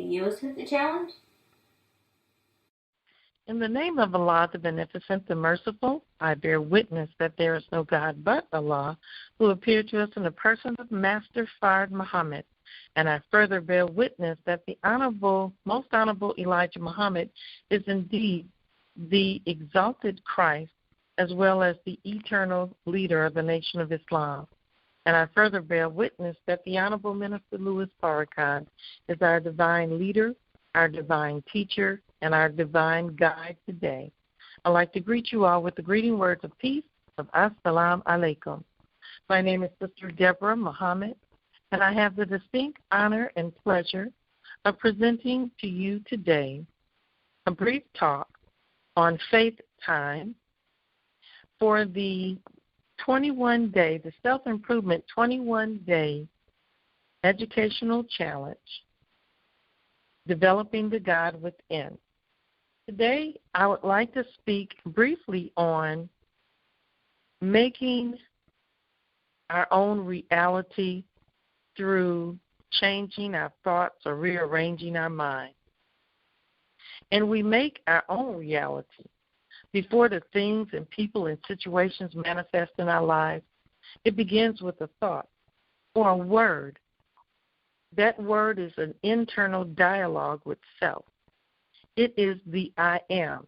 you assist the challenge? In the name of Allah, the Beneficent, the Merciful, I bear witness that there is no God but Allah, who appeared to us in the person of Master Fard Muhammad. And I further bear witness that the most honorable Elijah Muhammad is indeed the exalted Christ, as well as the eternal leader of the nation of Islam. And I further bear witness that the Honorable Minister Louis Farrakhan is our divine leader, our divine teacher, and our divine guide today. I'd like to greet you all with the greeting words of peace of Assalamu alaikum. My name is Sister Deborah Muhammad, and I have the distinct honor and pleasure of presenting to you today a brief talk on faith time for the 21-day, the Self-Improvement 21-day educational challenge, Developing the God Within. Today, I would like to speak briefly on making our own reality through changing our thoughts or rearranging our mind. And we make our own reality. Before the things and people and situations manifest in our lives, it begins with a thought or a word. That word is an internal dialogue with self. It is the I am,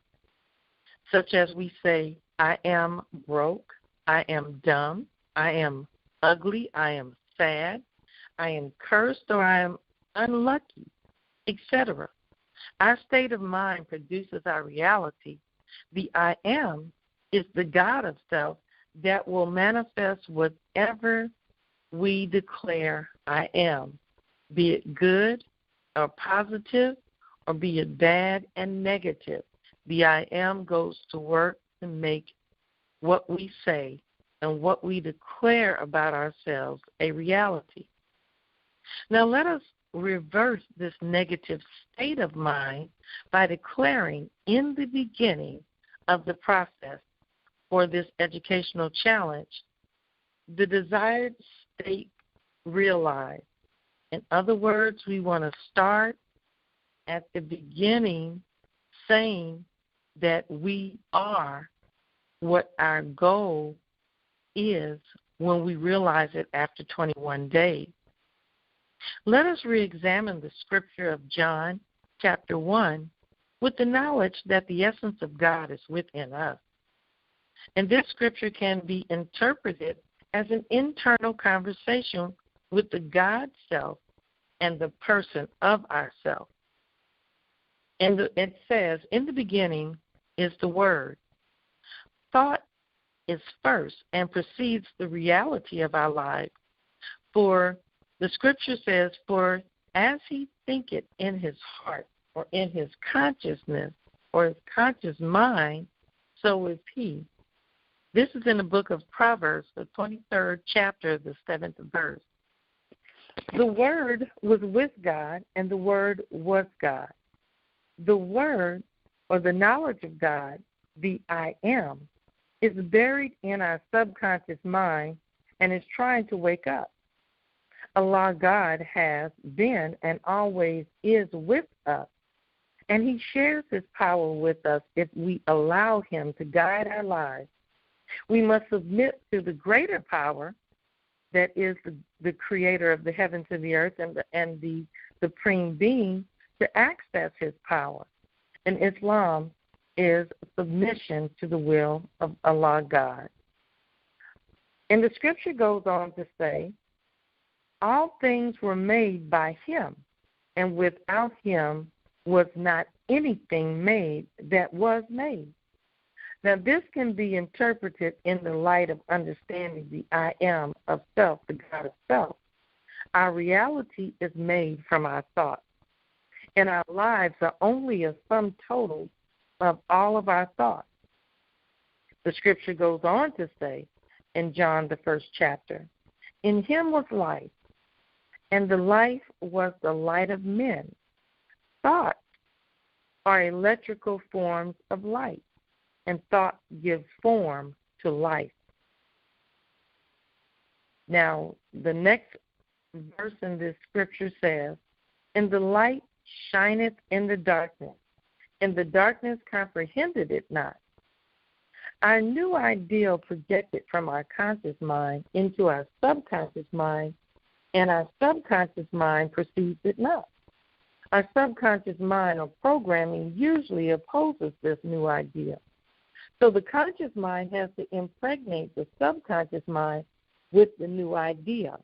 such as we say, I am broke, I am dumb, I am ugly, I am sad, I am cursed, or I am unlucky, etc. Our state of mind produces our reality. The I am is the God of self that will manifest whatever we declare I am, be it good or positive, or be it bad and negative. The I am goes to work to make what we say and what we declare about ourselves a reality. Now let us reverse this negative state of mind by declaring in the beginning of the process for this educational challenge the desired state realized. In other words, we want to start at the beginning saying that we are what our goal is when we realize it after 21 days. Let us re-examine the scripture of John chapter 1 with the knowledge that the essence of God is within us. And this scripture can be interpreted as an internal conversation with the God self and the person of ourself. And it says, in the beginning is the Word. Thought is first and precedes the reality of our life. For the scripture says, for as he thinketh in his heart, or in his consciousness, or his conscious mind, so is he. This is in the book of Proverbs, the 23rd chapter, the 7th verse. The Word was with God, and the Word was God. The Word, or the knowledge of God, the I am, is buried in our subconscious mind and is trying to wake up. Allah God has been and always is with us, and he shares his power with us if we allow him to guide our lives. We must submit to the greater power that is the creator of the heavens and the earth and the supreme being to access his power. And Islam is submission to the will of Allah God. And the scripture goes on to say, all things were made by him, and without him was not anything made that was made. Now, this can be interpreted in the light of understanding the I am of self, the God of self. Our reality is made from our thoughts, and our lives are only a sum total of all of our thoughts. The scripture goes on to say in John, the 1st chapter, in him was life, and the life was the light of men. Thoughts are electrical forms of light, and thoughts give form to life. Now, the next verse in this scripture says, in the light shineth in the darkness, and the darkness comprehended it not. Our new ideal projected from our conscious mind into our subconscious mind, and our subconscious mind perceives it not. Our subconscious mind or programming usually opposes this new idea. So the conscious mind has to impregnate the subconscious mind with the new idea.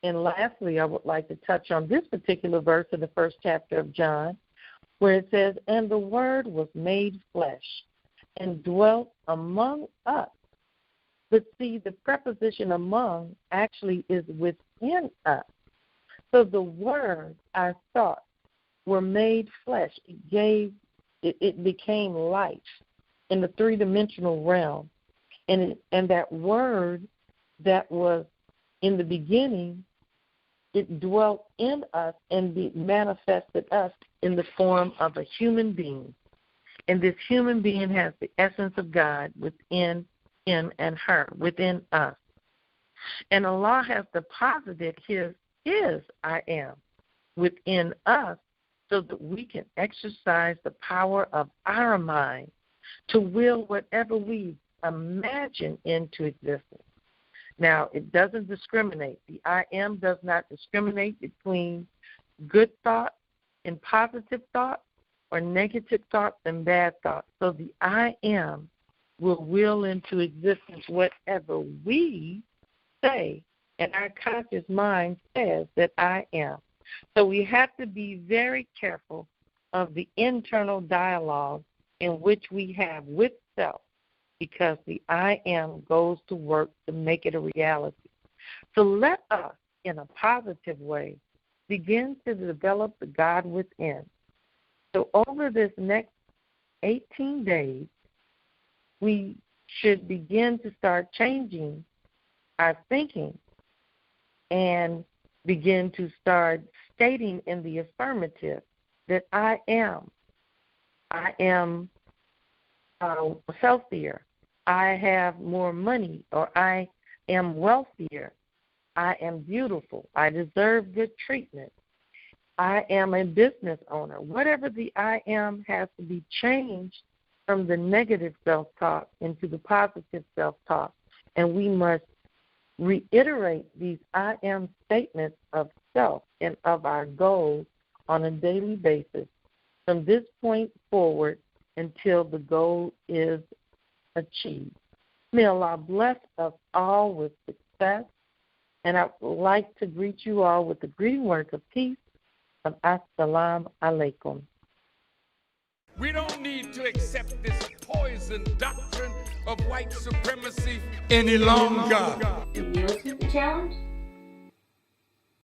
And lastly, I would like to touch on this particular verse in the first chapter of John, where it says, "And the Word was made flesh and dwelt among us." But see, the preposition among actually is within us. So the Word, our thoughts, were made flesh. It became life in the three-dimensional realm. And that Word that was in the beginning, it dwelt in us and manifested us in the form of a human being. And this human being has the essence of God within him and her, within us. And Allah has deposited his I am within us so that we can exercise the power of our mind to will whatever we imagine into existence. Now, it doesn't discriminate. The I am does not discriminate between good thoughts and positive thoughts or negative thoughts and bad thoughts. So the I am will into existence whatever we say, and our conscious mind says that I am. So we have to be very careful of the internal dialogue in which we have with self, because the I am goes to work to make it a reality. So let us, in a positive way, begin to develop the God within. So over this next 18 days, we should begin to start changing our thinking and begin to start stating in the affirmative that I am healthier, I have more money, or I am wealthier, I am beautiful, I deserve good treatment, I am a business owner. Whatever the I am has to be changed from the negative self-talk into the positive self-talk. And we must reiterate these I am statements of self and of our goals on a daily basis from this point forward until the goal is achieved. May Allah bless us all with success. And I would like to greet you all with the greeting words of peace of Assalamu alaikum. We don't need to accept this poison doctrine of white supremacy any longer. Do you listen to the challenge?